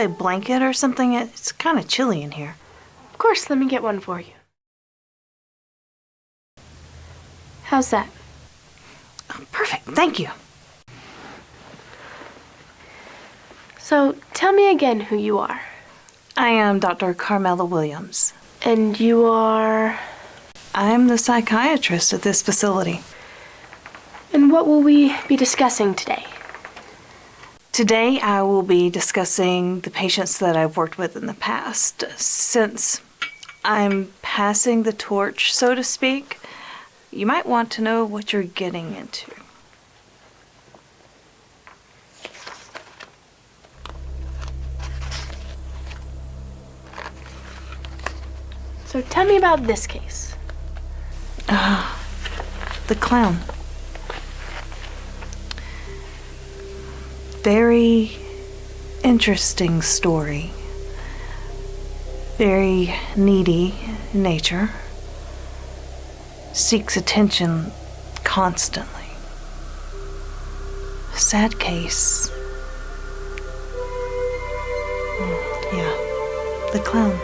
a blanket or something? It's kind of chilly in here. Of course, let me get one for you. How's that? Oh, perfect, thank you. So, tell me again who you are. I am Dr. Carmela Williams. And you are? I'm the psychiatrist at this facility. And what will we be discussing today? Today I will be discussing the patients that I've worked with in the past. Since I'm passing the torch, so to speak, you might want to know what you're getting into. So tell me about this case. The clown. Very interesting story. Very needy in nature. Seeks attention constantly. Sad case. Yeah, the clown.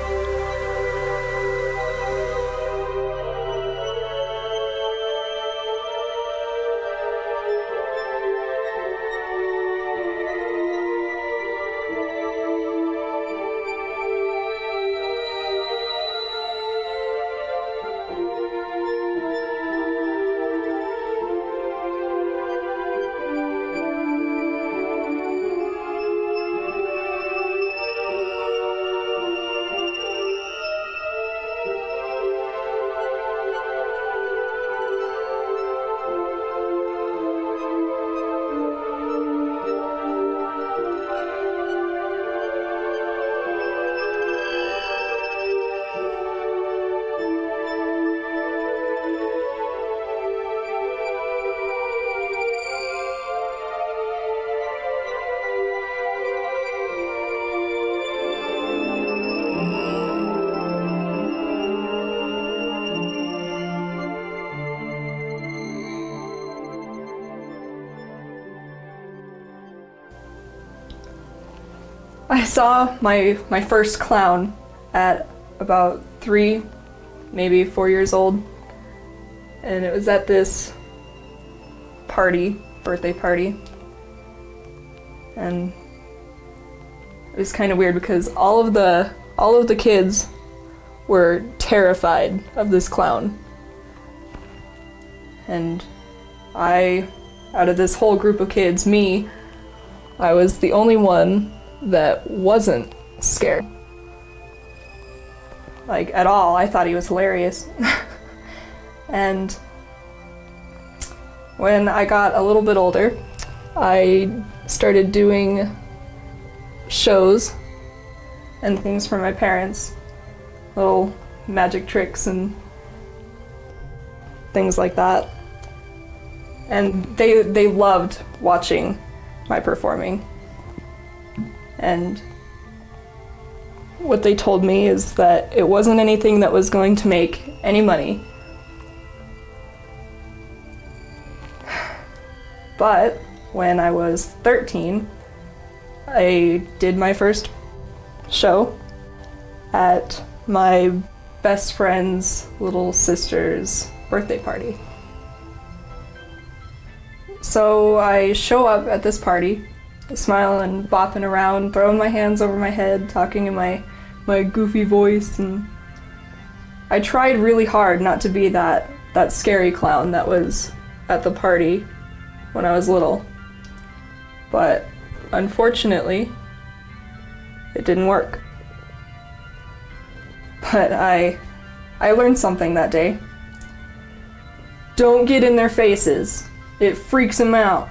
I saw my first clown at about 3, maybe 4 years old, and it was at this birthday party, and it was kind of weird because all of the kids were terrified of this clown, and out of this whole group of kids, I was the only one that wasn't scared. Like, at all. I thought he was hilarious. And when I got a little bit older, I started doing shows and things for my parents. Little magic tricks and things like that. And they loved watching my performing. And what they told me is that it wasn't anything that was going to make any money. But when I was 13, I did my first show at my best friend's little sister's birthday party. So I show up at this party, smiling and bopping around, throwing my hands over my head, talking in my goofy voice, and I tried really hard not to be that scary clown that was at the party when I was little. But unfortunately, it didn't work. But I learned something that day. Don't get in their faces. It freaks them out.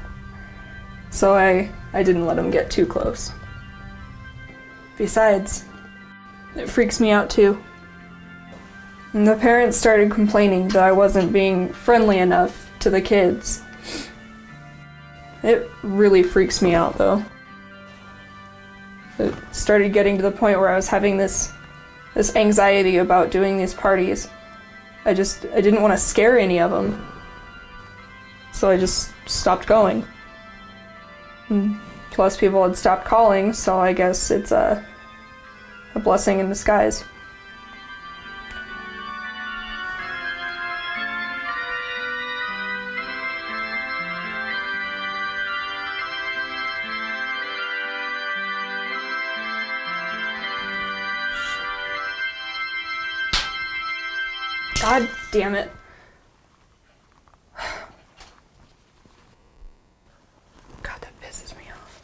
So I didn't let them get too close. Besides, it freaks me out too. And the parents started complaining that I wasn't being friendly enough to the kids. It really freaks me out though. It started getting to the point where I was having this anxiety about doing these parties. I didn't want to scare any of them. So I just stopped going. And Plus, people had stopped calling, so I guess it's a blessing in disguise. God damn it. God, that pisses me off.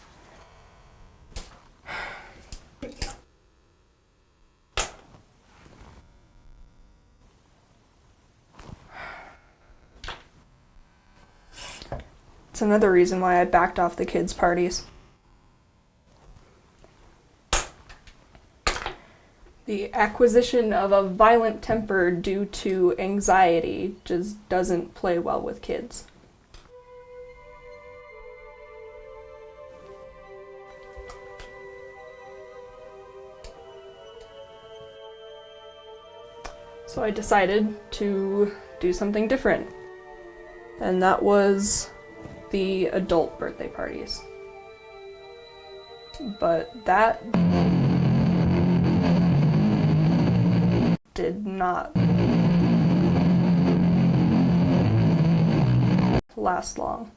It's another reason why I backed off the kids' parties. The acquisition of a violent temper due to anxiety just doesn't play well with kids. So I decided to do something different. And that was the adult birthday parties. But that did not last long.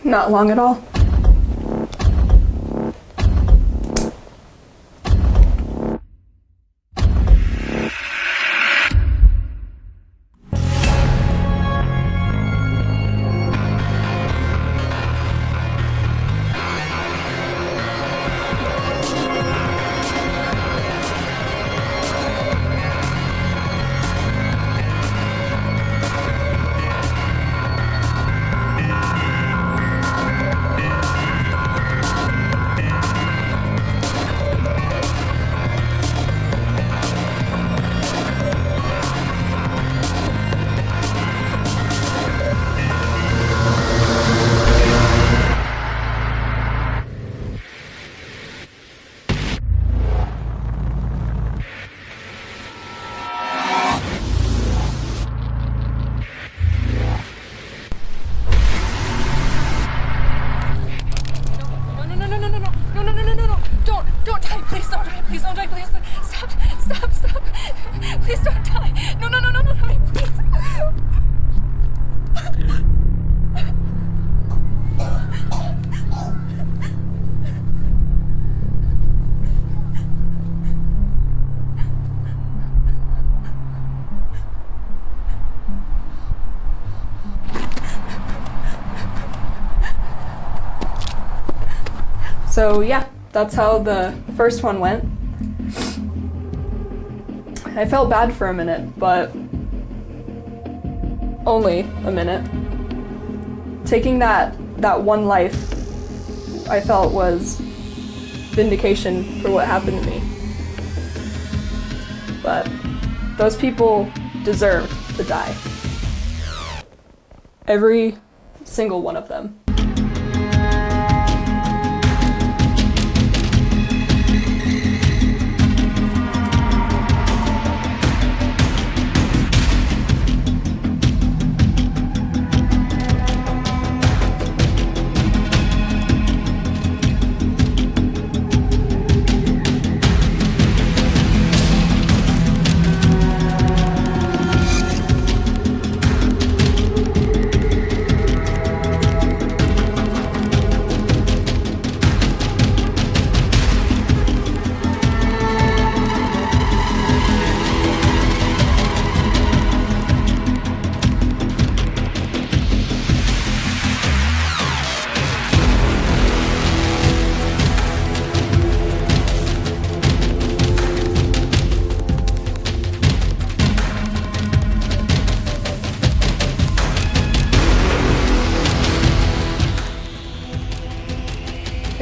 Not long at all. So yeah, that's how the first one went. I felt bad for a minute, but only a minute. Taking that one life, I felt was vindication for what happened to me. But those people deserved to die. Every single one of them.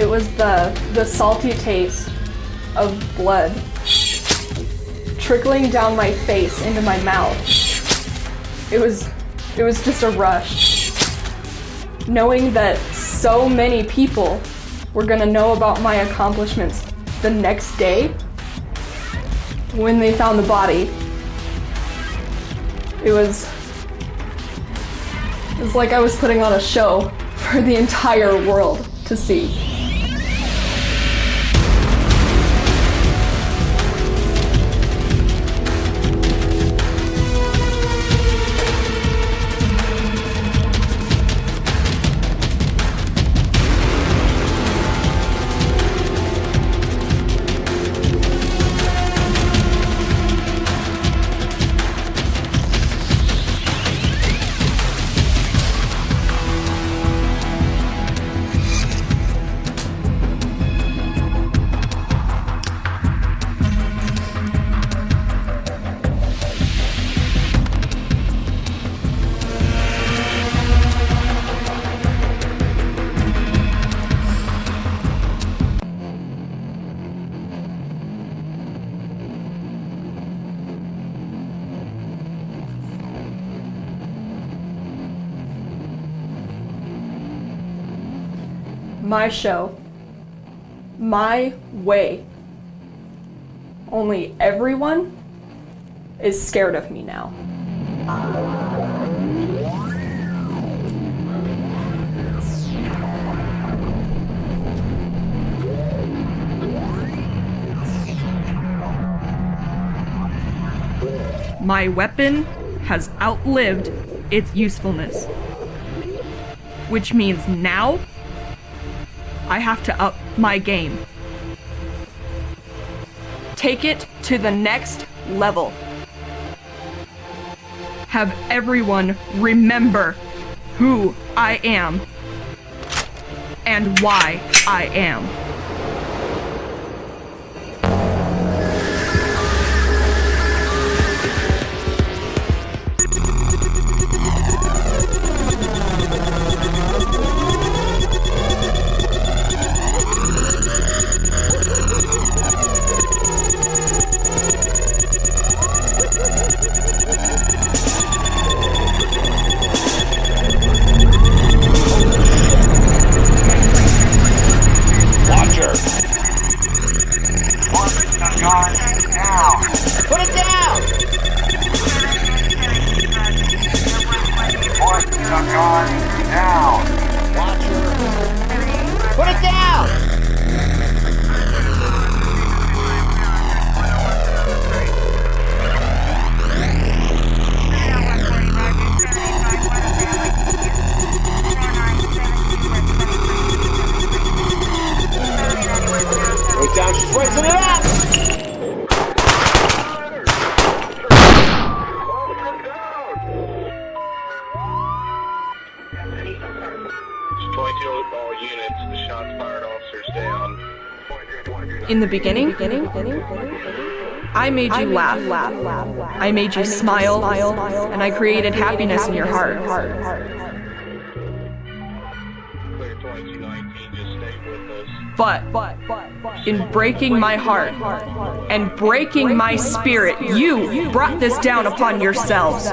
It was the salty taste of blood trickling down my face into my mouth. It was just a rush. Knowing that so many people were gonna know about my accomplishments the next day when they found the body. It was like I was putting on a show for the entire world to see. My show. My way. Only everyone is scared of me now. My weapon has outlived its usefulness. Which means now, I have to up my game. Take it to the next level. Have everyone remember who I am and why I am. In the beginning, I made you laugh. I made you smile, and I created happiness in your heart. But in breaking my heart and breaking my spirit, you brought this down upon yourselves.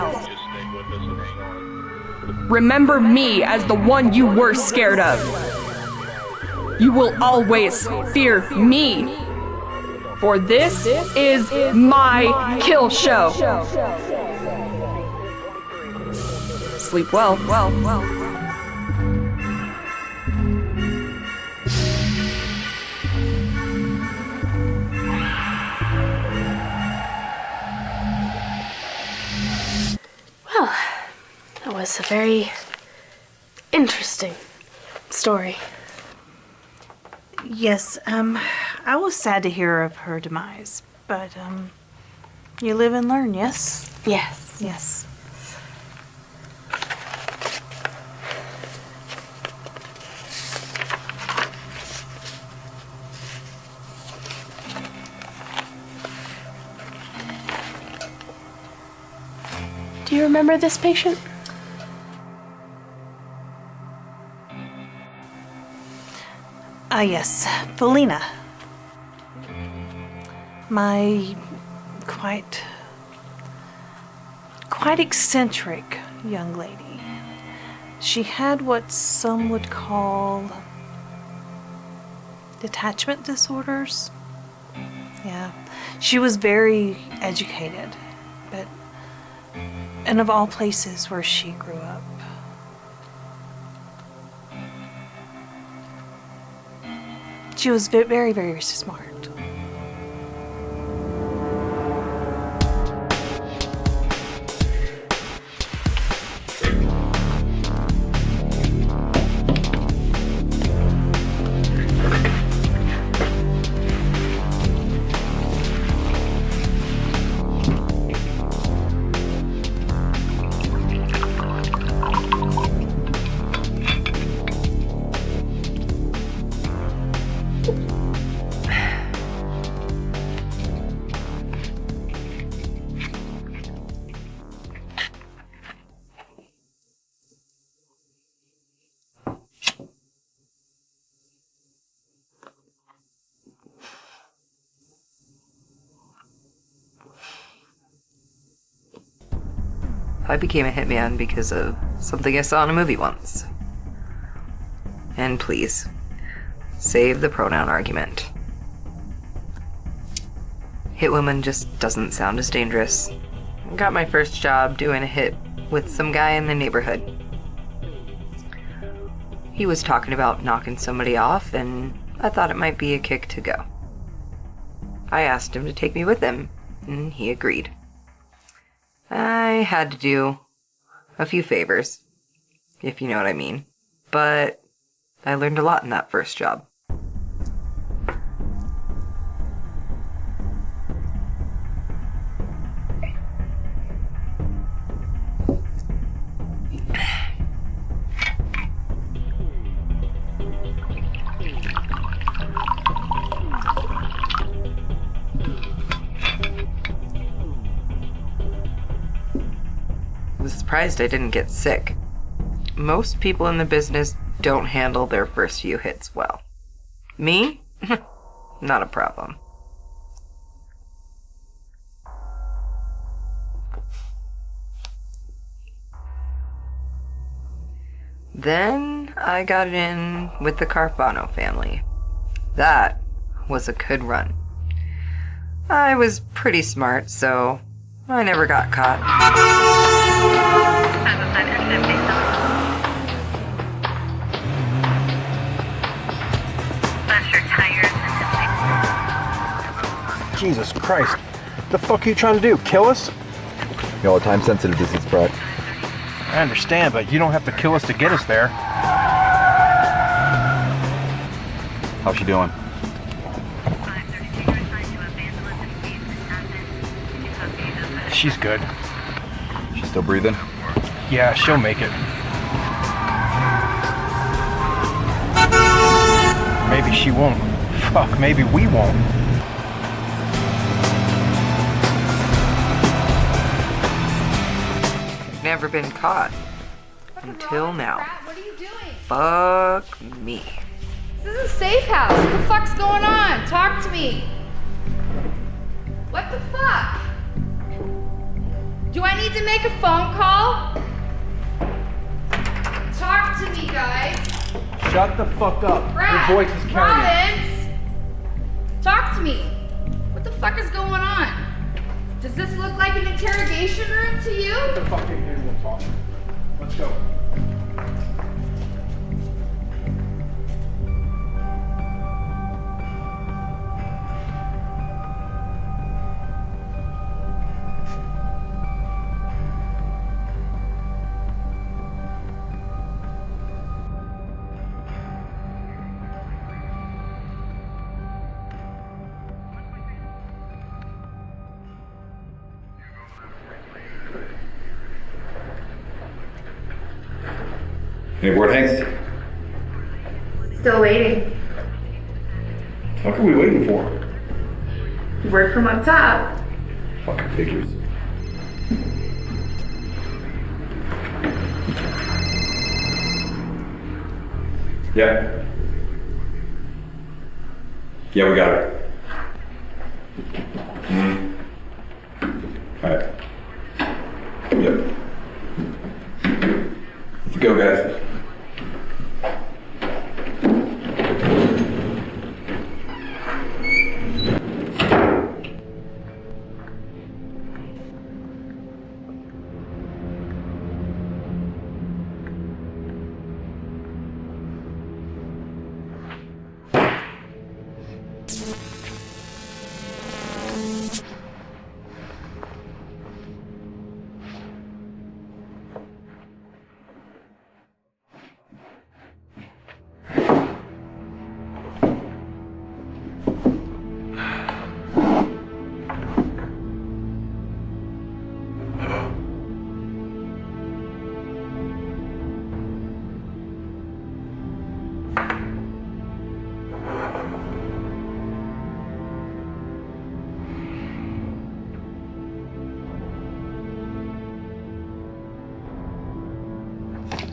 Remember me as the one you were scared of. You will always fear me, for this is my kill show. Sleep well. Well, that was a very interesting story. Yes, I was sad to hear of her demise, but, you live and learn, yes? Yes. Yes. Do you remember this patient? Yes, Felina. My quite eccentric young lady. She had what some would call detachment disorders. Yeah, she was very educated, but and of all places where she grew up. She was very, very smart. I became a hitman because of something I saw in a movie once. And please, save the pronoun argument. Hitwoman just doesn't sound as dangerous. I got my first job doing a hit with some guy in the neighborhood. He was talking about knocking somebody off, and I thought it might be a kick to go. I asked him to take me with him, and he agreed. I had to do a few favors, if you know what I mean, but I learned a lot in that first job. I was surprised I didn't get sick. Most people in the business don't handle their first few hits well. Me? Not a problem. Then I got in with the Carfano family. That was a good run. I was pretty smart, so I never got caught. Jesus Christ. The fuck are you trying to do? Kill us? You know how time sensitive this is, Brett. I understand, but you don't have to kill us to get us there. How's she doing? She's good. She's still breathing? Yeah, she'll make it. Maybe she won't. Fuck, maybe we won't. Never been caught. Until now. What are you doing? Fuck me. This is a safe house. What the fuck's going on? Talk to me. What the fuck? Do I need to make a phone call? Talk to me, guys. Shut the fuck up. Brad, Your voice is carrying. Robbins! Talk to me. What the fuck is going on? Does this look like an interrogation room to you? Get the fuck in here and we'll talk. Let's go. Any word, Hanks? Still waiting. What are we waiting for? Word from up top. Fucking figures. Yeah. Yeah, we got her. Alright. Yep. Let's go, guys.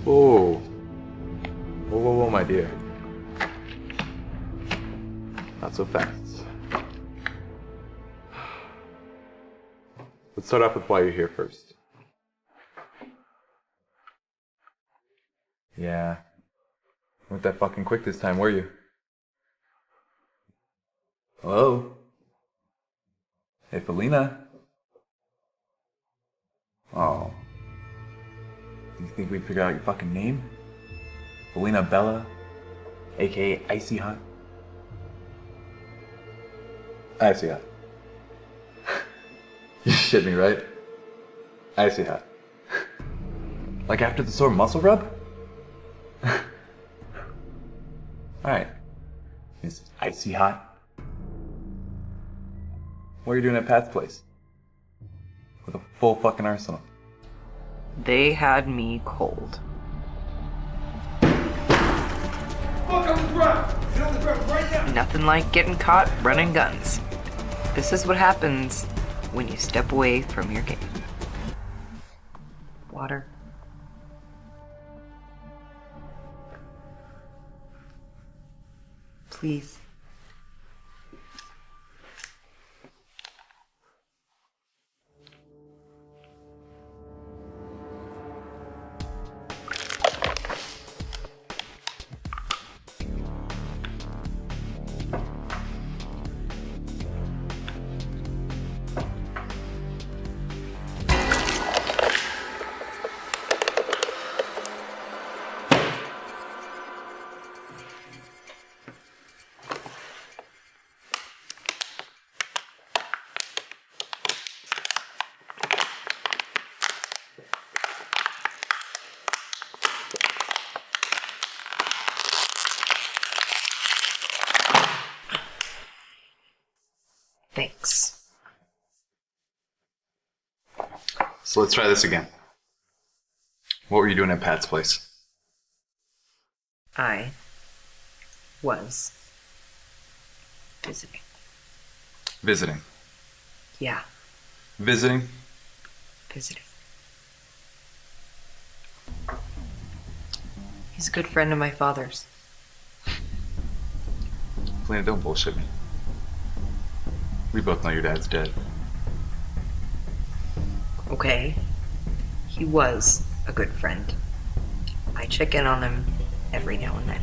Whoa. Whoa, my dear. Not so fast. Let's start off with why you're here first. Yeah. Weren't that fucking quick this time, were you? Hello? Hey, Felina? Oh. You think we'd figure out your fucking name? Felina Bella, aka Icy Hot? Icy Hot. You shit me, right? Icy Hot. Like after the sore muscle rub? Alright. Miss Icy Hot. What are you doing at Pat's place? With a full fucking arsenal. They had me cold. Nothing like getting caught running guns. This is what happens when you step away from your game. Water. Please. Thanks. So let's try this again. What were you doing at Pat's place? I was visiting. Visiting. Yeah, Visiting? visiting. He's a good friend of my father's. Felina, don't bullshit me. We both know your dad's dead. Okay, he was a good friend. I check in on him every now and then.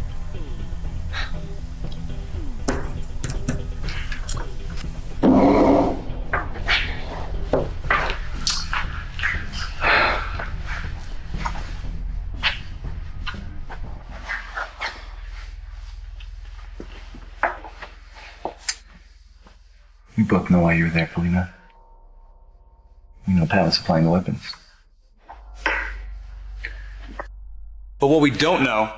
We both know why you were there, Felina. We know Pat was supplying the weapons. But what we don't know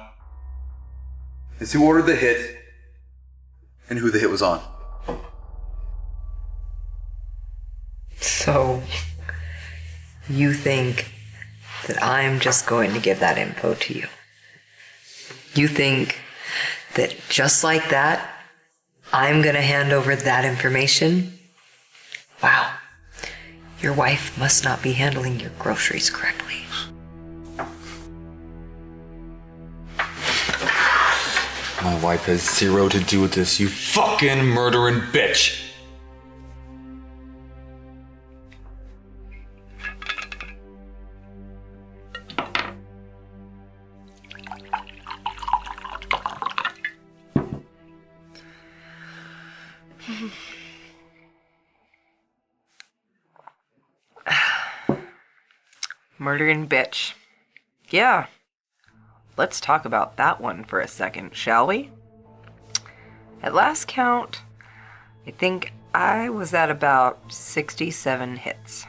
is who ordered the hit and who the hit was on. So, you think that I'm just going to give that info to you? You think that just like that, I'm gonna hand over that information? Wow. Your wife must not be handling your groceries correctly. My wife has zero to do with this, you fucking murdering bitch! Murdering bitch. Yeah. Let's talk about that one for a second, shall we? At last count, I think I was at about 67 hits.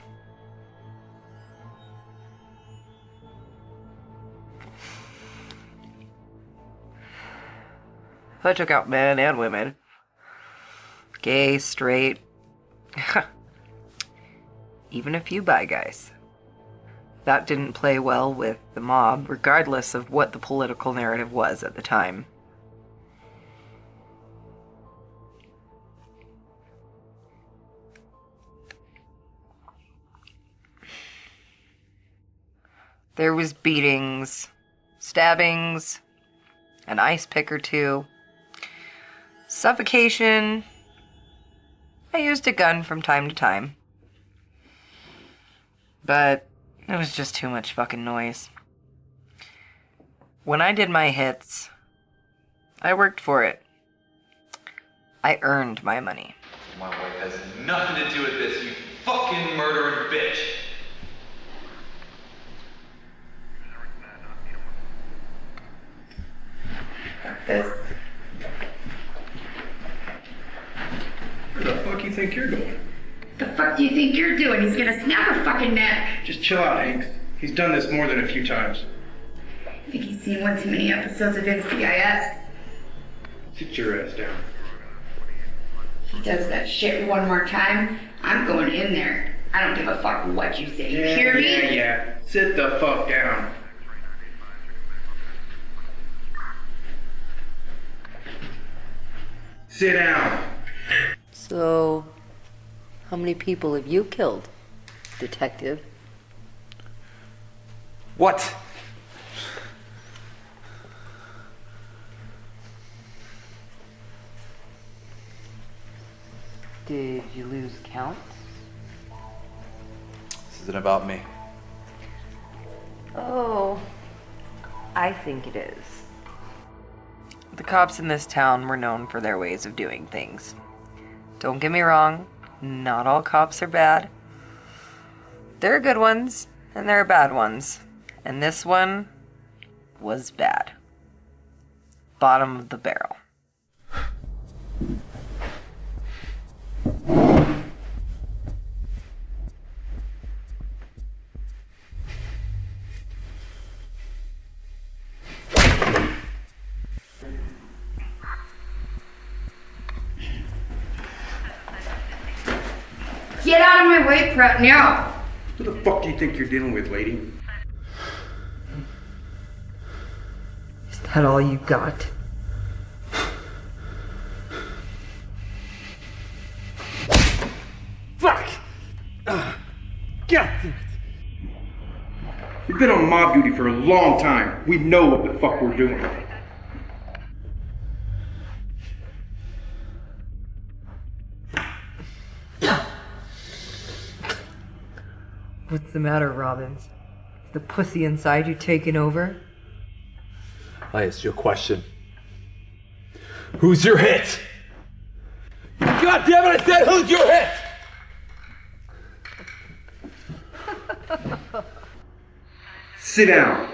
I took out men and women. Gay, straight, even a few bi guys. That didn't play well with the mob, regardless of what the political narrative was at the time. There was beatings, stabbings, an ice pick or two, suffocation. I used a gun from time to time. But it was just too much fucking noise. When I did my hits, I worked for it. I earned my money. My wife has nothing to do with this, you fucking murdering bitch! This. Where the fuck you think you're going? The fuck do you think you're doing? He's gonna snap her fucking neck. Just chill out, Hanks. He's done this more than a few times. I think he's seen one too many episodes of NCIS. Sit your ass down. He does that shit one more time, I'm going in there. I don't give a fuck what you say. You hear me? Yeah. Sit the fuck down. Sit down. So, how many people have you killed, detective? What? Did you lose count? This isn't about me. Oh, I think it is. The cops in this town were known for their ways of doing things. Don't get me wrong, not all cops are bad. There are good ones, and there are bad ones. And this one was bad. Bottom of the barrel. Get out of my way, Pratt, now! Who the fuck do you think you're dealing with, lady? Is that all you got? Fuck! God damn it. We've been on mob duty for a long time. We know what the fuck we're doing. What's the matter, Robbins? The pussy inside you taking over? I asked you a question. Who's your hit? God damn it, I said who's your hit? Sit down.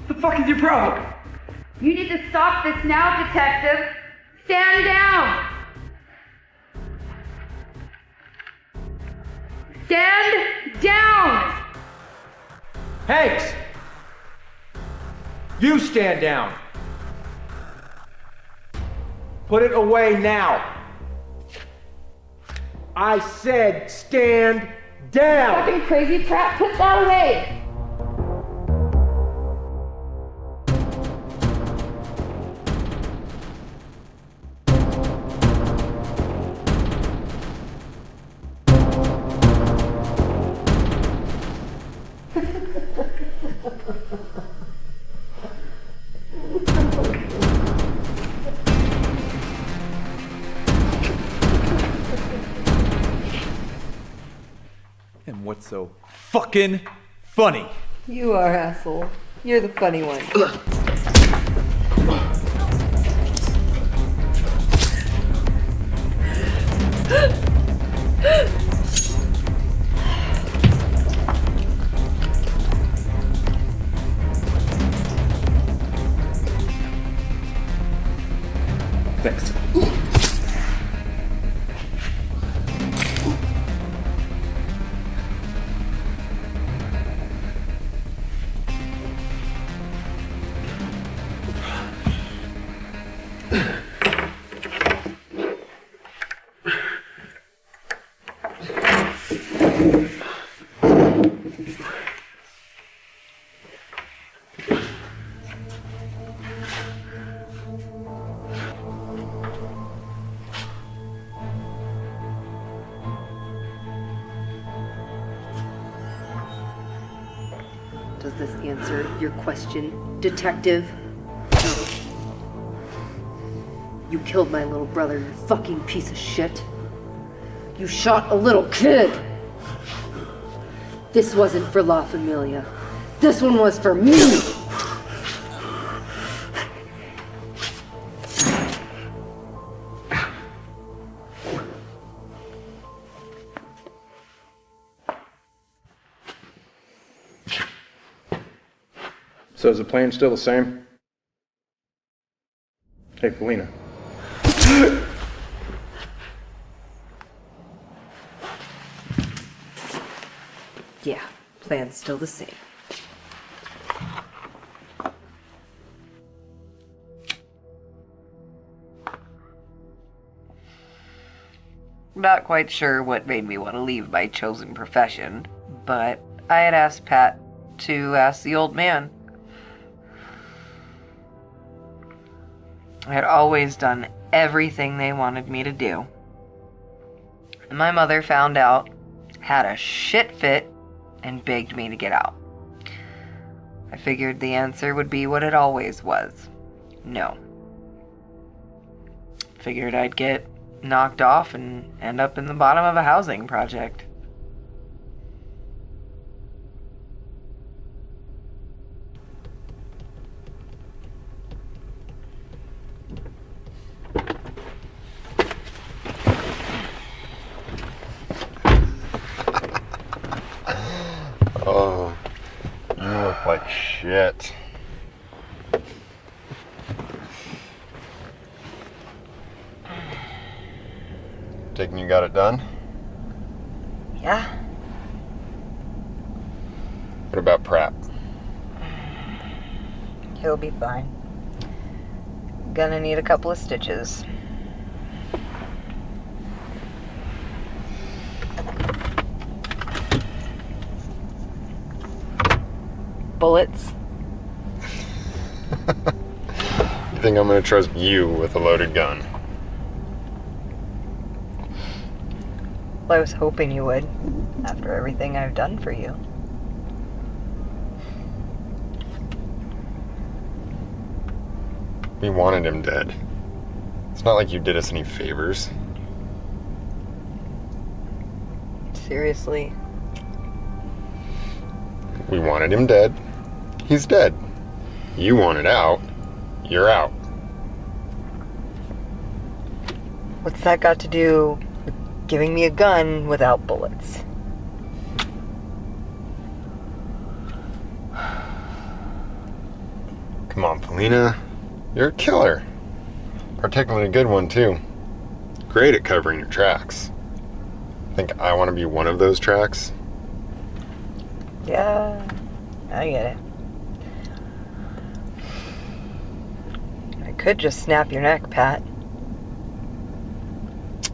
The fuck is your problem? You need to stop this now, detective! Stand down! Stand down! Hanks! You stand down. Put it away now. I said stand down. Fucking crazy Pratt, put that away! what's so fucking funny? You are, asshole. You're the funny one. Thanks. Does this answer your question, detective? You killed my little brother, you fucking piece of shit. You shot a little kid. This wasn't for La Familia. This one was for me. So is the plan still the same? Hey, Polina. Yeah, plan's still the same. Not quite sure what made me want to leave my chosen profession, but I had asked Pat to ask the old man. I had always done everything they wanted me to do. And my mother found out, had a shit fit, and begged me to get out. I figured the answer would be what it always was. No. Figured I'd get knocked off and end up in the bottom of a housing project. Oh, you look like shit. Taking you got it done? Yeah? What about Pratt? He'll be fine. Gonna need a couple of stitches. Bullets. You think I'm gonna trust you with a loaded gun? Well, I was hoping you would, after everything I've done for you. We wanted him dead. It's not like you did us any favors. Seriously. We wanted him dead. He's dead. You wanted out. You're out. What's that got to do with giving me a gun without bullets? Come on, Polina. You're a killer. Particularly a good one, too. Great at covering your tracks. Think I want to be one of those tracks? Yeah, I get it. I could just snap your neck, Pat.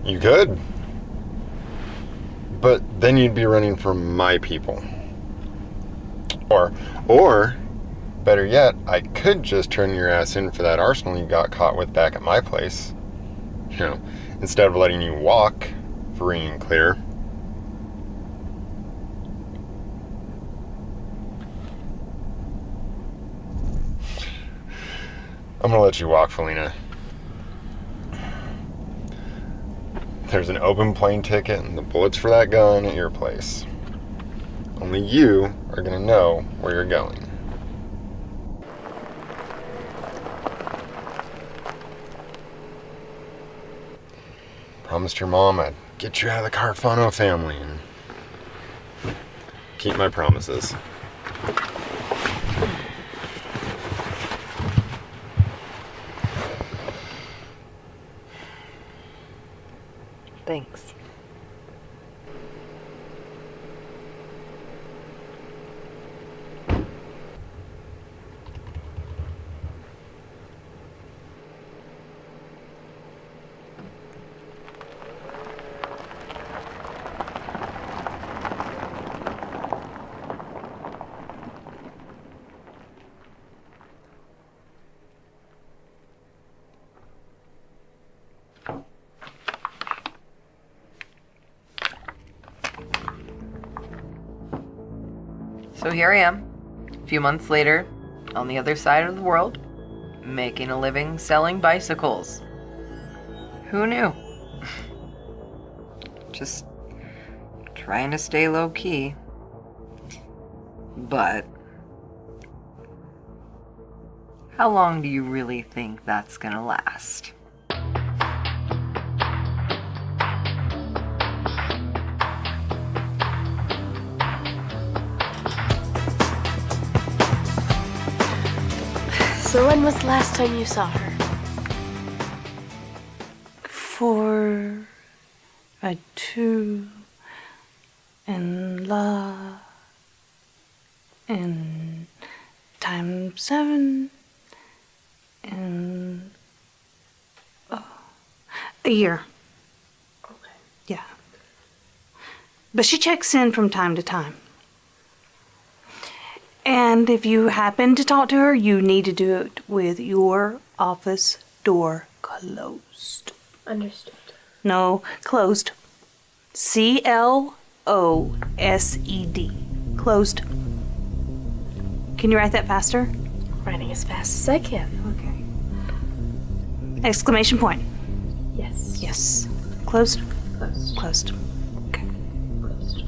You could. But then you'd be running from my people. Or, better yet, I could just turn your ass in for that arsenal you got caught with back at my place. You know, instead of letting you walk free and clear. I'm gonna let you walk, Felina. There's an open plane ticket and the bullets for that gun at your place. Only you are gonna know where you're going. Promised your mom I'd get you out of the Carfano family and keep my promises. Thanks. So here I am, a few months later, on the other side of the world, making a living selling bicycles. Who knew? Just trying to stay low key. But how long do you really think that's gonna last? So when was the last time you saw her? For a two and la and times 7 and a year. Okay. Yeah. But she checks in from time to time. And if you happen to talk to her, you need to do it with your office door closed. Understood. No, closed. CLOSED. Closed. Can you write that faster? Writing as fast as I can. Okay. Exclamation point. Yes. Yes. Closed? Closed. Closed. Okay. Closed.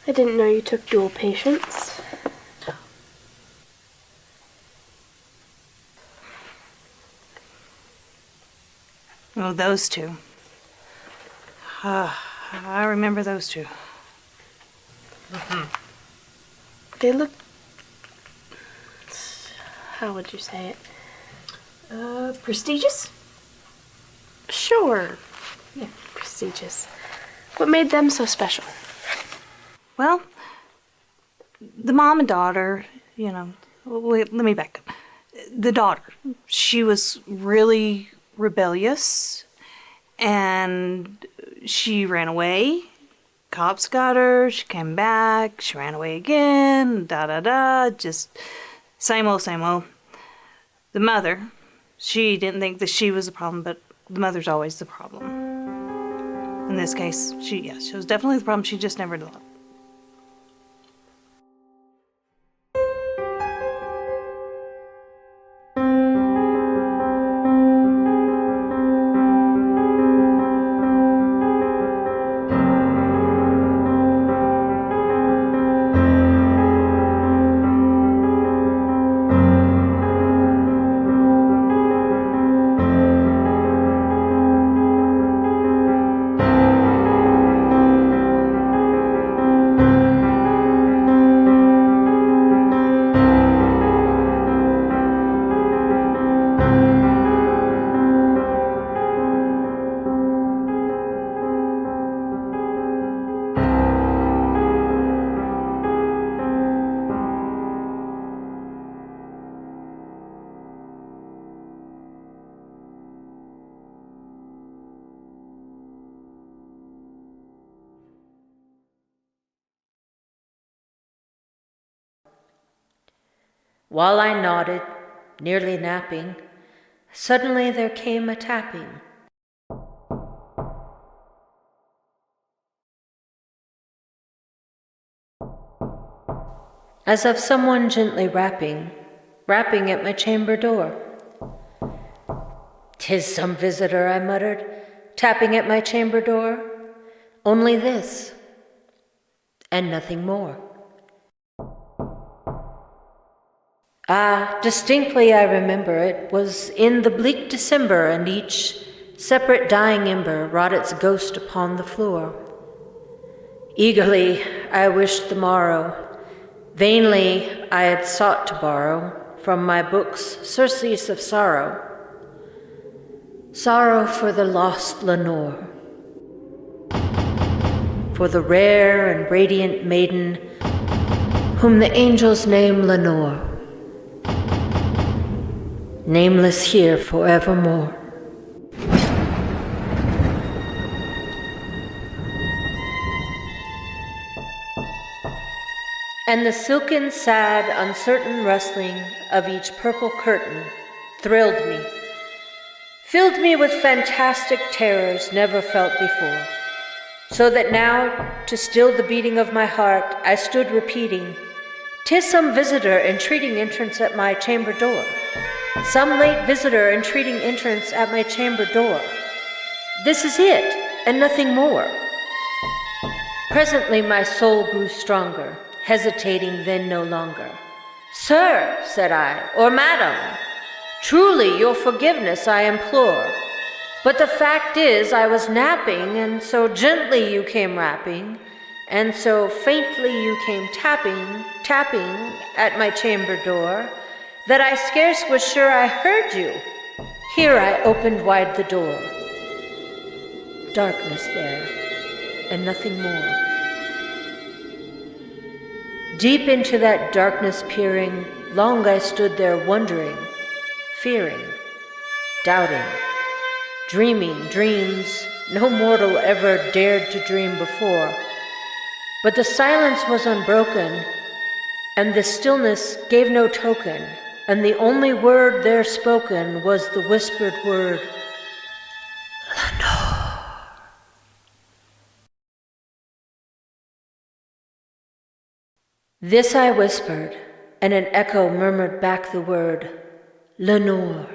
I didn't know you took dual patients. Oh, those two. I remember those two. They look... How would you say it? Prestigious? Sure. Yeah, prestigious. What made them so special? Well, the mom and daughter, you know, wait, let me back up. The daughter, she was really rebellious and she ran away. Cops got her, she came back, she ran away again, just same old, same old. The mother, she didn't think that she was the problem, but the mother's always the problem. In this case, she was definitely the problem, she just never developed. While I nodded, nearly napping, suddenly there came a tapping. As of someone gently rapping at my chamber door. "'Tis some visitor," I muttered, tapping at my chamber door. "Only this, and nothing more." Ah, distinctly I remember it was in the bleak December, and each separate dying ember wrought its ghost upon the floor. Eagerly I wished the morrow. Vainly I had sought to borrow from my books surcease of sorrow. Sorrow for the lost Lenore, for the rare and radiant maiden whom the angels name Lenore, nameless here forevermore. And the silken, sad, uncertain rustling of each purple curtain thrilled me, filled me with fantastic terrors never felt before, so that now, to still the beating of my heart, I stood repeating, "'Tis some visitor entreating entrance at my chamber door. Some late visitor entreating entrance at my chamber door. This is it, and nothing more." Presently my soul grew stronger, hesitating then no longer. "Sir," said I, "or madam, truly your forgiveness I implore. But the fact is I was napping, and so gently you came rapping, and so faintly you came tapping at my chamber door, that I scarce was sure I heard you." Here I opened wide the door. Darkness there, and nothing more. Deep into that darkness peering, long I stood there wondering, fearing, doubting, dreaming dreams no mortal ever dared to dream before. But the silence was unbroken, and the stillness gave no token, and the only word there spoken was the whispered word, "Lenore." This I whispered, and an echo murmured back the word, "Lenore."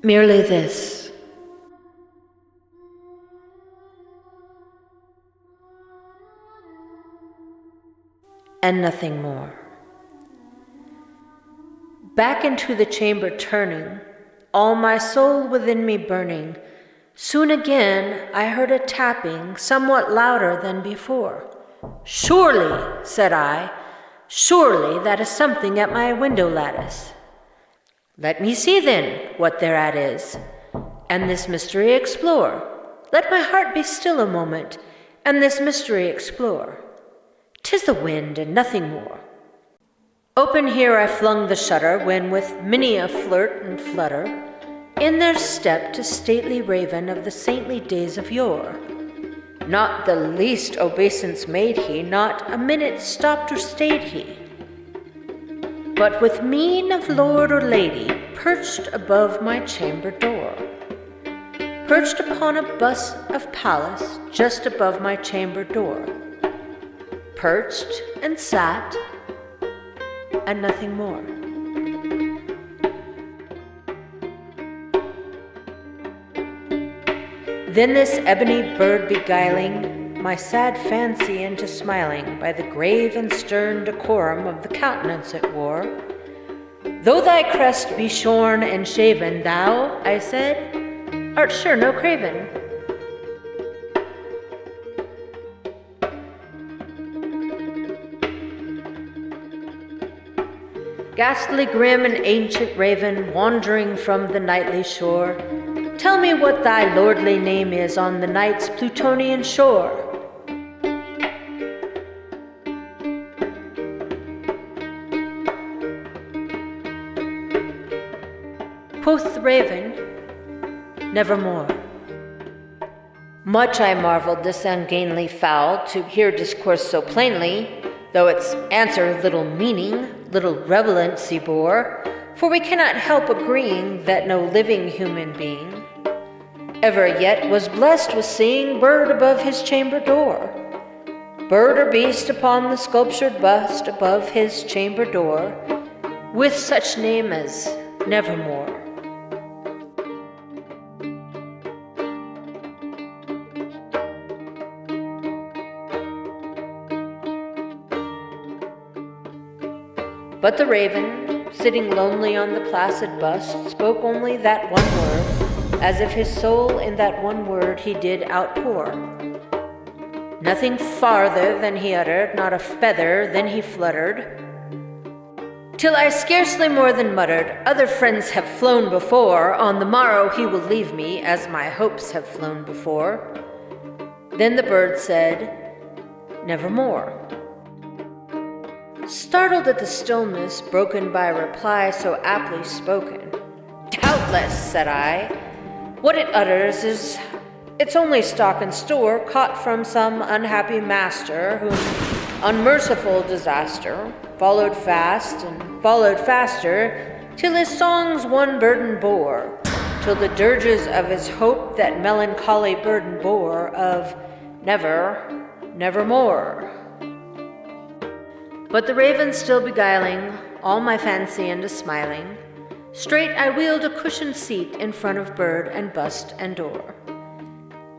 Merely this. And nothing more. Back into the chamber turning, all my soul within me burning, soon again I heard a tapping somewhat louder than before. "Surely," said I, "surely that is something at my window lattice. Let me see then what thereat is, and this mystery explore. Let my heart be still a moment, and this mystery explore. 'Tis the wind and nothing more." Open here I flung the shutter, when with many a flirt and flutter, in there stepped a stately raven of the saintly days of yore. Not the least obeisance made he, not a minute stopped or stayed he, but with mien of lord or lady perched above my chamber door, perched upon a bust of Pallas just above my chamber door, perched and sat, and nothing more. Then this ebony bird beguiling my sad fancy into smiling by the grave and stern decorum of the countenance it wore. "Though thy crest be shorn and shaven, thou," I said, "art sure no craven." Ghastly grim and ancient raven, wandering from the nightly shore, tell me what thy lordly name is on the night's Plutonian shore. Quoth the raven, "Nevermore." Much I marveled this ungainly fowl to hear discourse so plainly, though its answer little meaning, little relevancy bore, for we cannot help agreeing that no living human being ever yet was blessed with seeing bird above his chamber door, bird or beast upon the sculptured bust above his chamber door, with such name as Nevermore. But the raven, sitting lonely on the placid bust, spoke only that one word, as if his soul in that one word he did outpour. Nothing farther than he uttered, not a feather than he fluttered, till I scarcely more than muttered, other friends have flown before, on the morrow he will leave me, as my hopes have flown before. Then the bird said, Nevermore. Startled at the stillness, broken by a reply so aptly spoken. Doubtless, said I, what it utters is its only stock and store, caught from some unhappy master, whom unmerciful disaster followed fast and followed faster, till his songs one burden bore, till the dirges of his hope that melancholy burden bore of never, nevermore. But the raven still beguiling all my fancy into smiling, straight I wheeled a cushioned seat in front of bird and bust and door.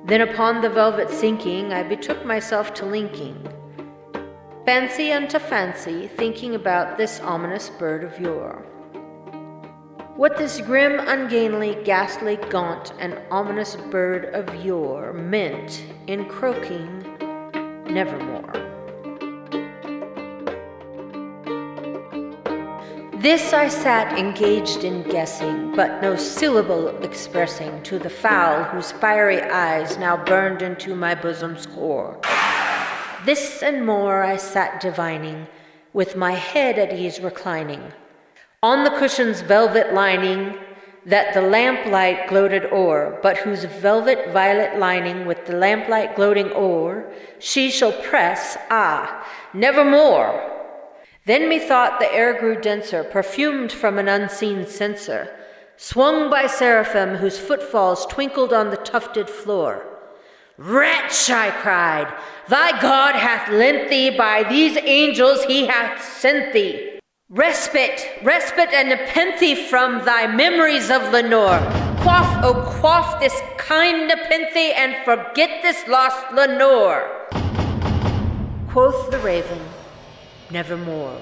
Then upon the velvet sinking, I betook myself to linking fancy unto fancy, thinking about this ominous bird of yore. What this grim, ungainly, ghastly, gaunt, and ominous bird of yore meant in croaking nevermore. This I sat engaged in guessing, but no syllable expressing to the fowl whose fiery eyes now burned into my bosom's core. This and more I sat divining, with my head at ease reclining, on the cushion's velvet lining that the lamplight gloated o'er, but whose velvet violet lining with the lamplight gloating o'er, she shall press, nevermore. Then methought the air grew denser, perfumed from an unseen censer, swung by seraphim whose footfalls twinkled on the tufted floor. Wretch, I cried, thy God hath lent thee, by these angels he hath sent thee. Respite and nepenthe from thy memories of Lenore. Quaff this kind nepenthe and forget this lost Lenore. Quoth the raven, Nevermore.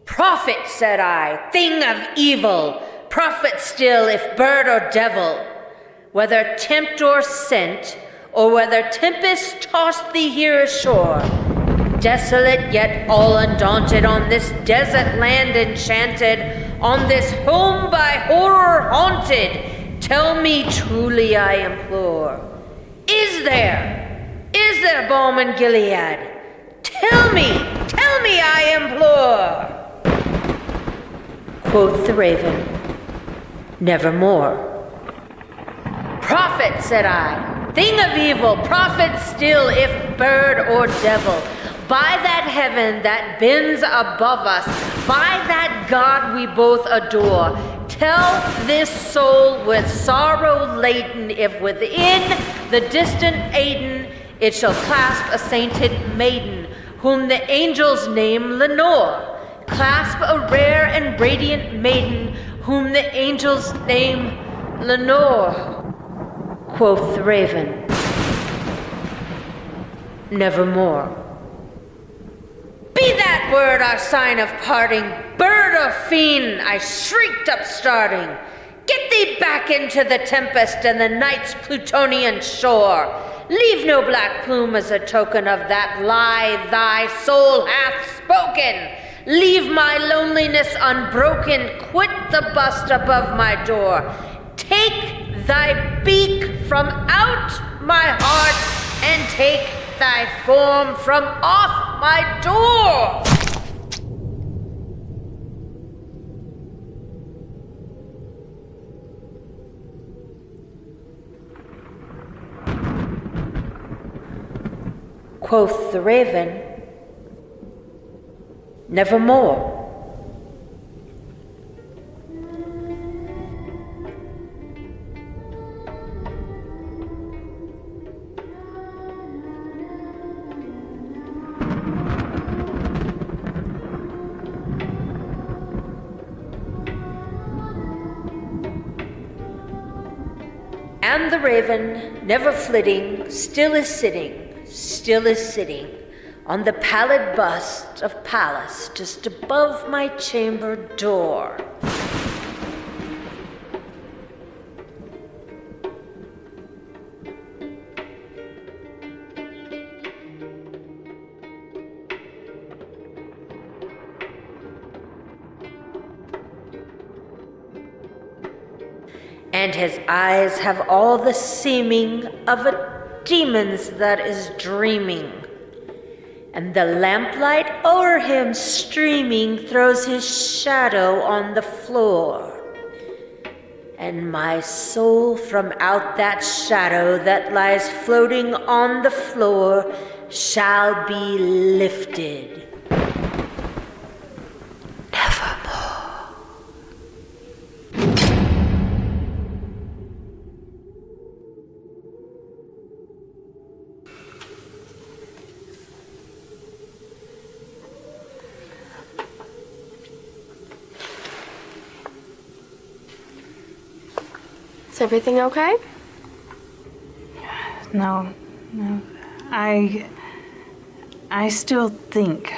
Prophet, said I, thing of evil, prophet still if bird or devil, whether tempt or sent, or whether tempest tossed thee here ashore, desolate yet all undaunted, on this desert land enchanted, on this home by horror haunted, tell me truly I implore, is there balm in Gilead? Tell me, I implore. Quoth the raven, Nevermore. Prophet, said I, thing of evil, prophet still, if bird or devil, by that heaven that bends above us, by that God we both adore, tell this soul with sorrow laden, if within the distant Aidenn it shall clasp a sainted maiden, whom the angels name Lenore. Clasp a rare and radiant maiden, whom the angels name Lenore. Quoth the raven, Nevermore. Be that word our sign of parting, bird or fiend, I shrieked upstarting. Get thee back into the tempest and the night's Plutonian shore. Leave no black plume as a token of that lie thy soul hath spoken. Leave my loneliness unbroken, quit the bust above my door. Take thy beak from out my heart, and take thy form from off my door. Quoth the raven, nevermore. And the raven, never flitting, still is sitting on the pallid bust of Pallas just above my chamber door. And his eyes have all the seeming of a demon's that is dreaming. And the lamplight o'er him streaming throws his shadow on the floor. And my soul from out that shadow that lies floating on the floor shall be lifted. Is everything okay? No. I still think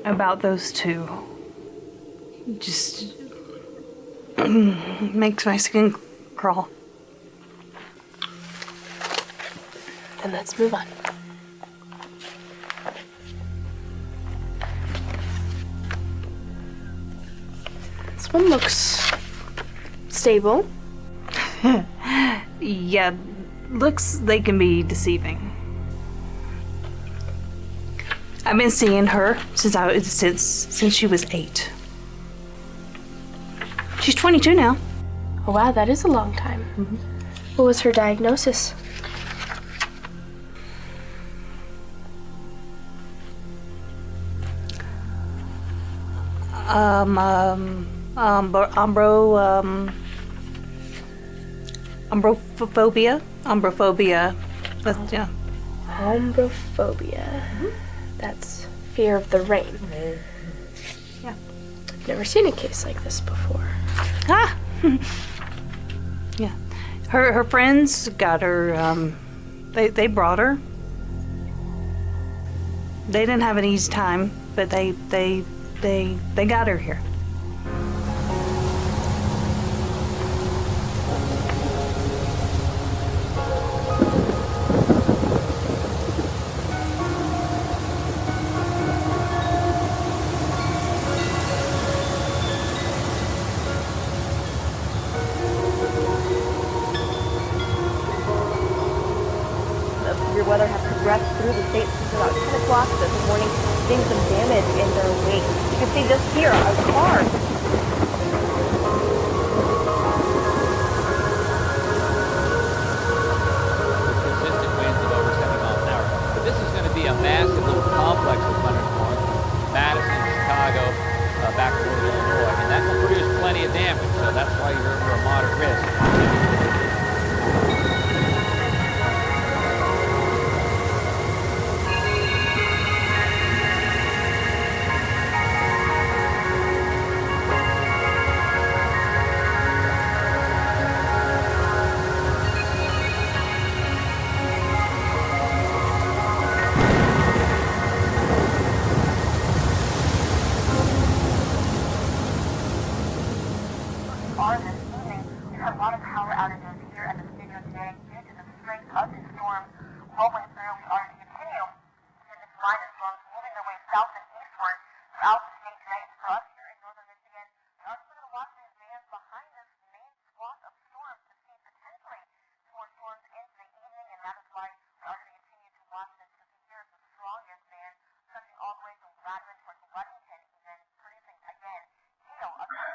about those two. Just makes my skin crawl. Then let's move on. This one looks stable. Yeah, looks they can be deceiving. I've been seeing her since she was 8. She's 22 now. Oh wow, that is a long time. What was her diagnosis? Umbrophobia. That's, yeah. Umbrophobia. That's fear of the rain. Yeah. I've never seen a case like this before. Ah! Yeah. Her friends got her, they brought her. They didn't have an easy time, but they got her here. Severe weather have progressed through the state since about 10 o'clock this morning, seeing some damage in their wake. You can see just here, a car. Consistent winds of over 70 miles an hour. But this is going to be a massive little complex of thunderstorms from Madison, Chicago, back toward Illinois. And that will produce plenty of damage, so that's why you're under a moderate risk.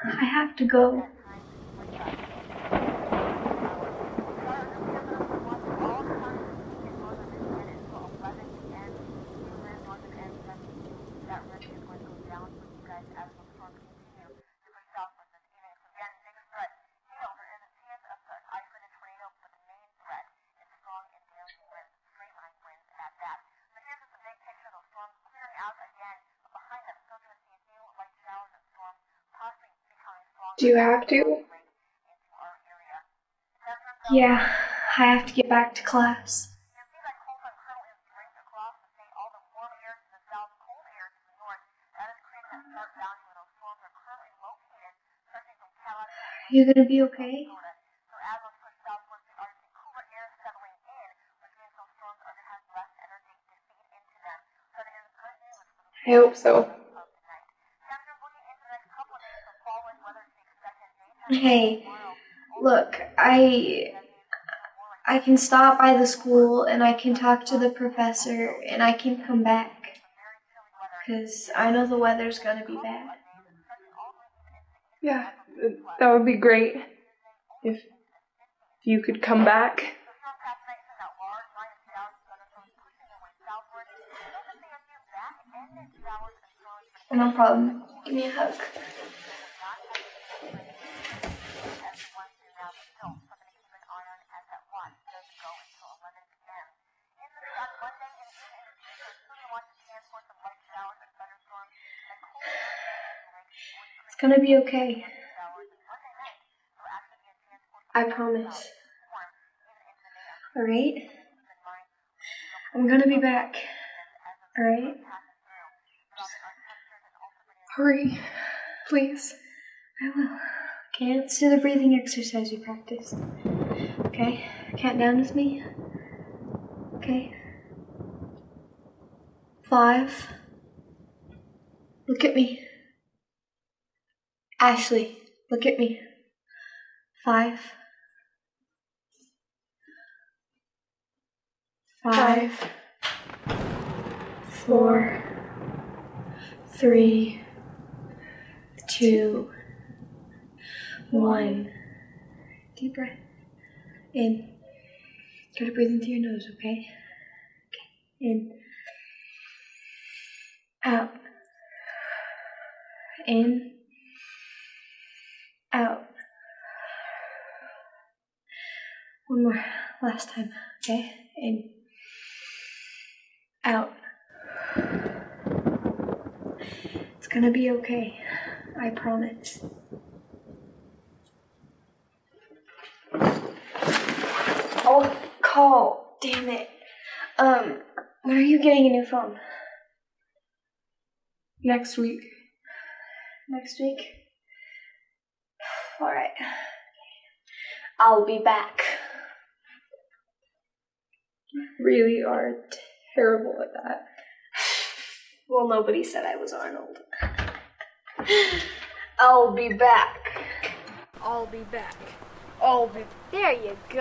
I have to go. Do you have to? Yeah, I have to get back to class. You gonna be okay? I hope so. Hey, look, I can stop by the school and I can talk to the professor and I can come back. 'Cause I know the weather's gonna be bad. Yeah, that would be great. If you could come back. No problem. Give me a hug. It's gonna be okay. I promise. Alright? I'm gonna be back. Alright? Hurry, please. I will. Okay, let's do the breathing exercise we practiced. Okay? Count down with me. Okay? 5. Look at me. Ashley, look at me. 5. 5. 4. 3. 2. 1. Deep breath. In. Gotta breathe into your nose, okay? Okay. In. Out. In. Out. One more. Last time, okay? In. Out. It's gonna be okay. I promise. Oh, call. Damn it. When are you getting a new phone? Next week. Next week? Alright. I'll be back. You really are terrible at that. Well, nobody said I was Arnold. I'll be back. I'll be back. There you go.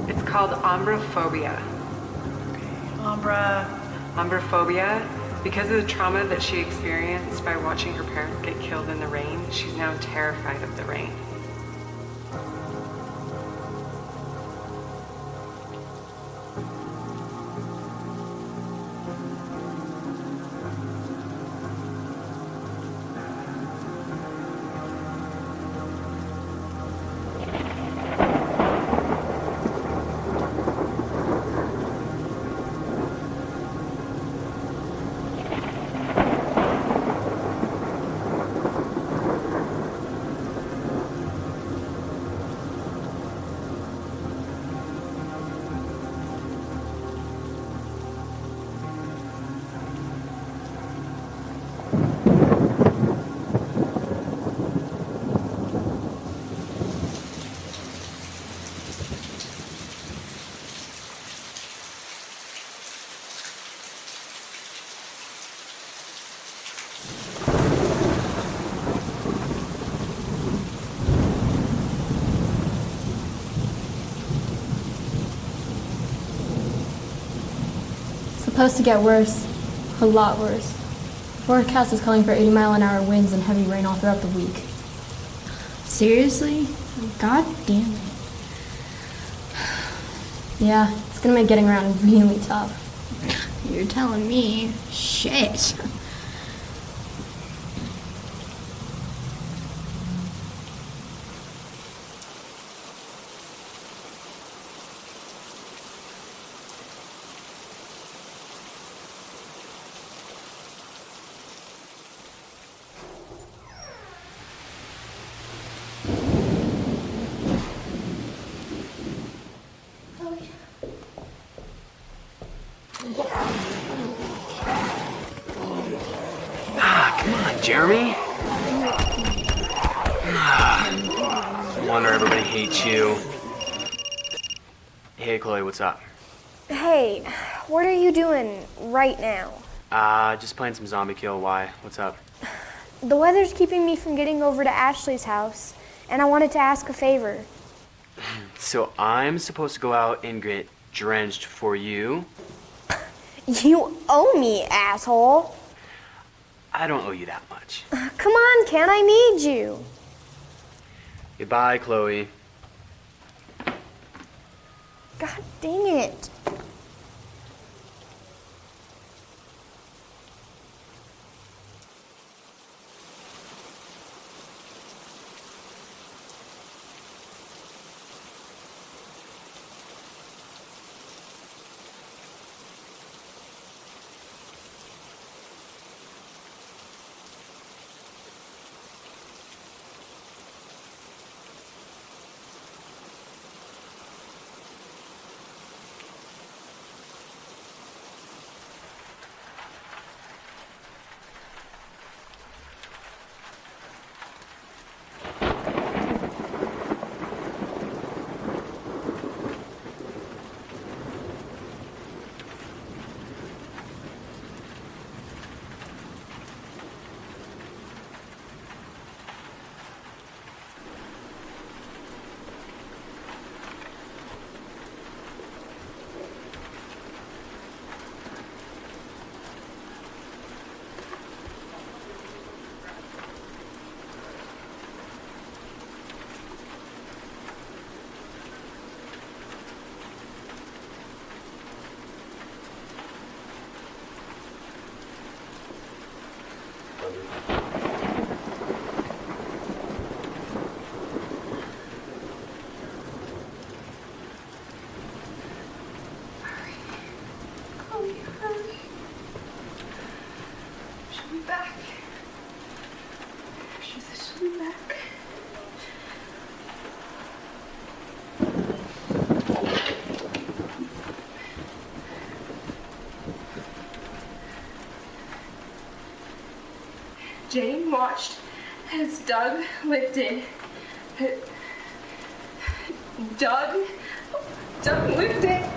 It's called ombrophobia. Ombrophobia. Because of the trauma that she experienced by watching her parents get killed in the rain, she's now terrified of the rain. Supposed to get worse, a lot worse. Forecast is calling for 80-mile-an-hour winds and heavy rain all throughout the week. Seriously? God damn it. Yeah, it's gonna make getting around really tough. You're telling me. Shit. Come on, Jeremy. No wonder everybody hates you. Hey, Chloe, what's up? Hey, what are you doing right now? Just playing some zombie kill. Why? What's up? The weather's keeping me from getting over to Ashley's house, and I wanted to ask a favor. So I'm supposed to go out and get drenched for you? You owe me, asshole. I don't owe you that much. Come on, Ken, I need you. Goodbye, Chloe. God dang it. be back. Jane watched as Doug lifted. Doug lifted.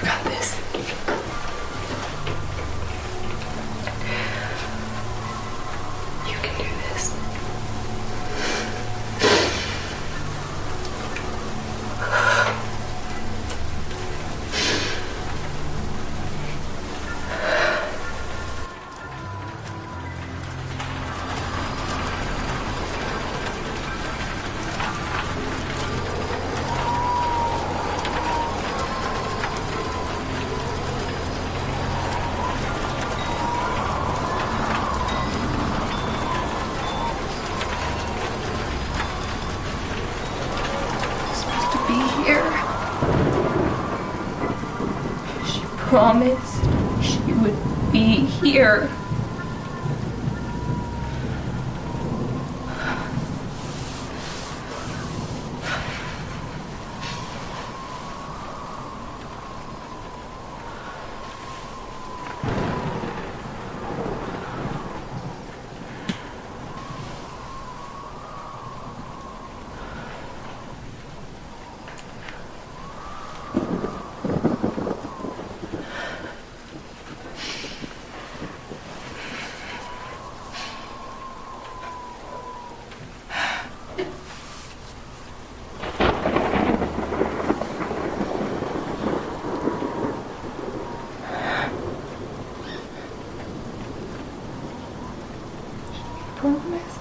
got this. You can do this. Promised she would be here. Promise.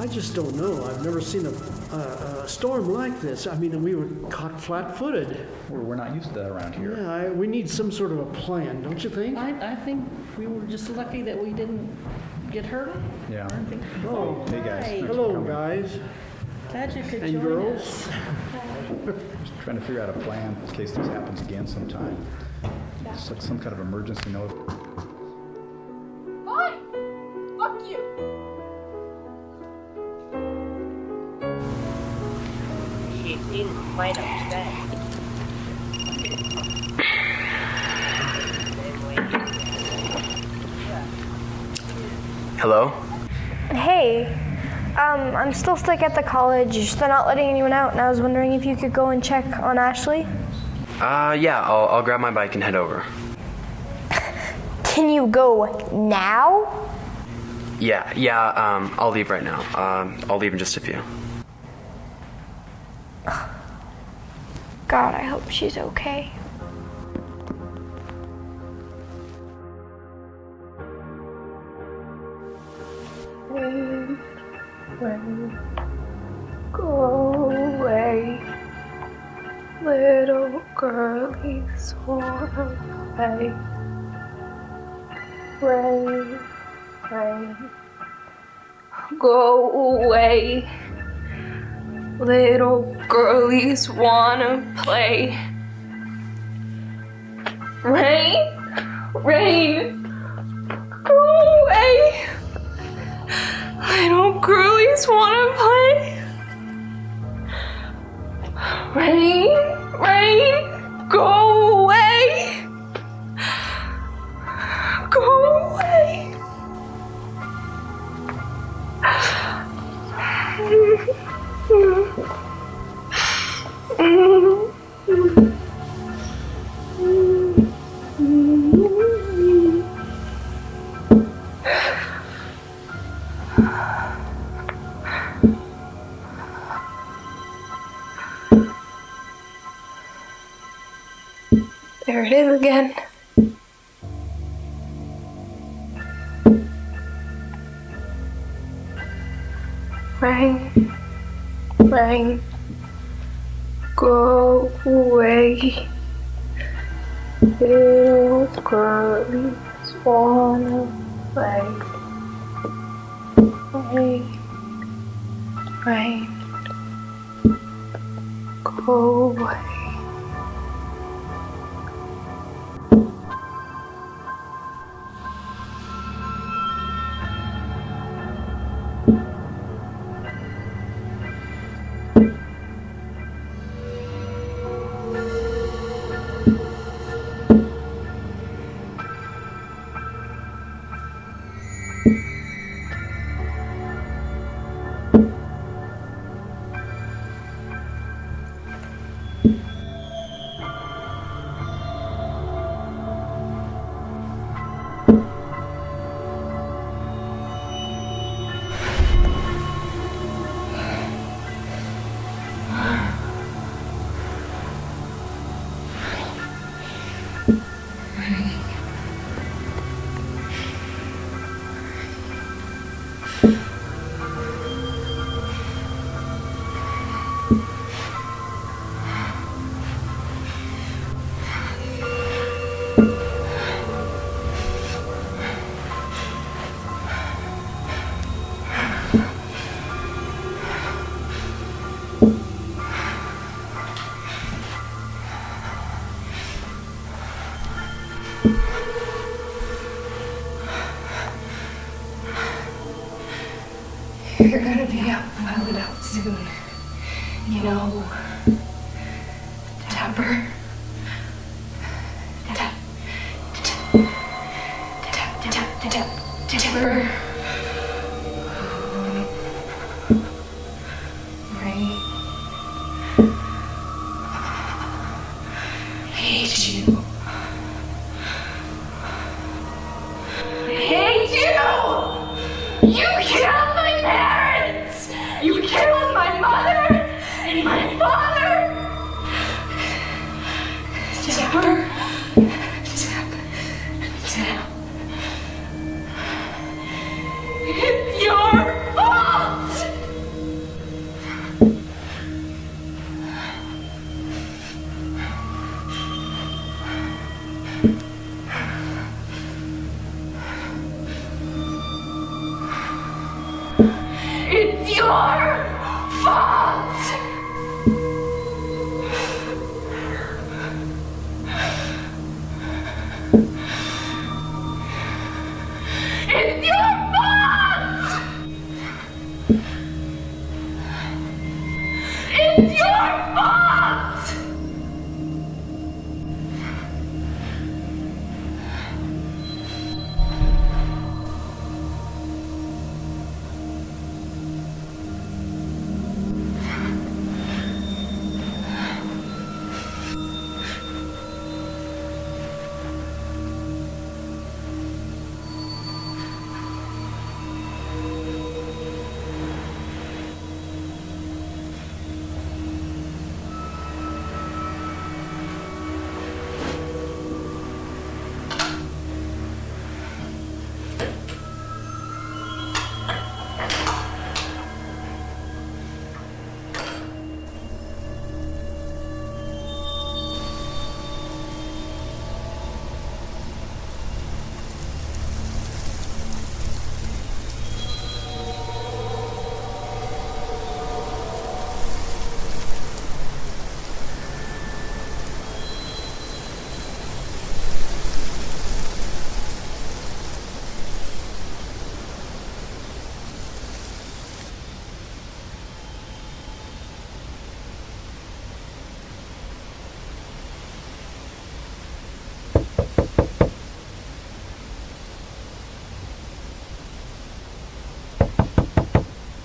I just don't know. I've never seen a storm like this. I mean, we were caught flat-footed. We're not used to that around here. Yeah, we need some sort of a plan, don't you think? I think we were just lucky that we didn't get hurt. Yeah. Oh, hey guys. Hi. Hello, guys. Glad you could And join girls. us. Just trying to figure out a plan in case this happens again sometime. It's like some kind of emergency note. Fine! Fuck you! She seems quite upset. Hello? Hey, I'm still stuck at the college. They're not letting anyone out, and I was wondering if you could go and check on Ashley. Yeah, I'll grab my bike and head over. Can you go now? Yeah, I'll leave right now. I'll leave in just a few. God, I hope she's okay. Go away, little girlies wanna play. Rain, rain, go away, little girlies wanna play. Rain, rain, go away. Little girlies wanna play. Rain, rain, go away. Go away. There it is again. Rain, rain, go away. Little girlies wanna play. Rain, rain, go away. You're gonna be found out soon. You know, Tapper. Tapper. Right. I hate you. I hate you! You killed my parents! You killed my mother and my father! Tapper. It's your fault! It's your fault! It's your fault!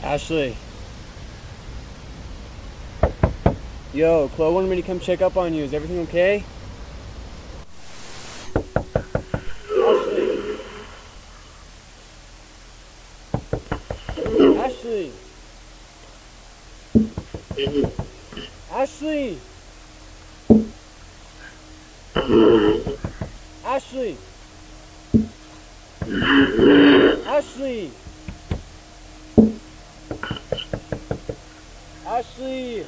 Ashley. Yo, Chloe wanted me to come check up on you. Is everything okay? Ashley. Ashley. Ashley. Ashley. Ashley!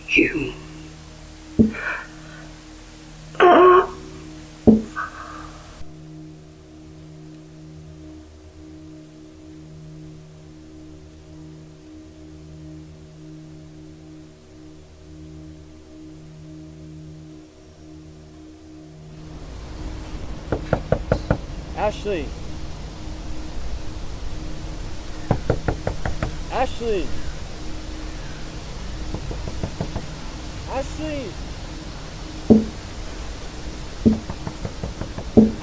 You. Ashley! Ashley! Ashley!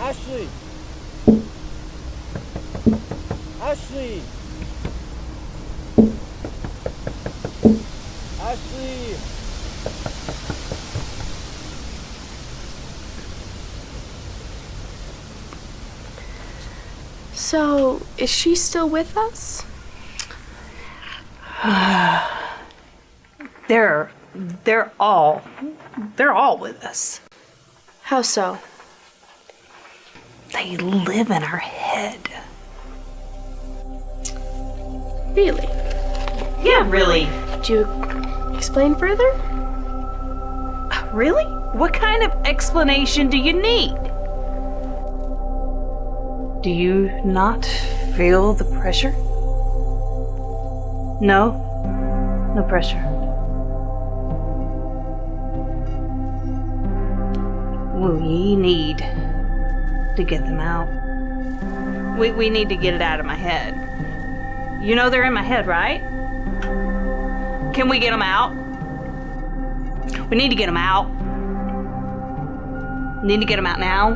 Ashley! Ashley! Ashley! So, is she still with us? They're all with us. How so? They live in our head. Really? Yeah, really. Could you explain further? Really? What kind of explanation do you need? Do you not feel the pressure? No? No pressure. We need to get them out. We need to get it out of my head. You know they're in my head, right? Can we get them out? We need to get them out. Need to get them out now.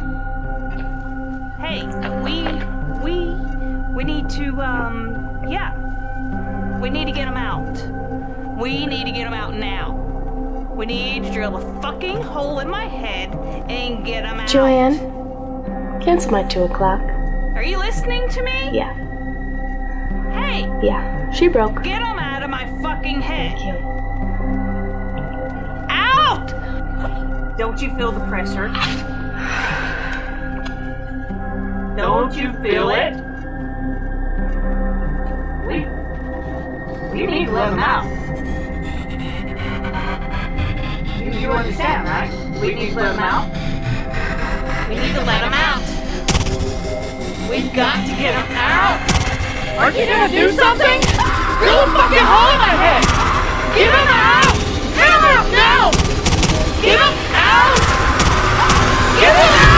Hey, we need to, yeah. We need to get them out. We need to get them out now. We need to drill a fucking hole in my head and get them out. Joanne, cancel my 2 o'clock. Are you listening to me? Yeah. Hey! Yeah, she broke. Get them out of my fucking head. Thank you. Out! Don't you feel the pressure? Don't you feel it? We need to let them out. You understand, right? We need to let them out. We need to let them out. We've got to get them out. Aren't you gonna do something? Drill a fucking hole in my head! Get him out! Get him out now! Get him out! Get him out!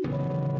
you.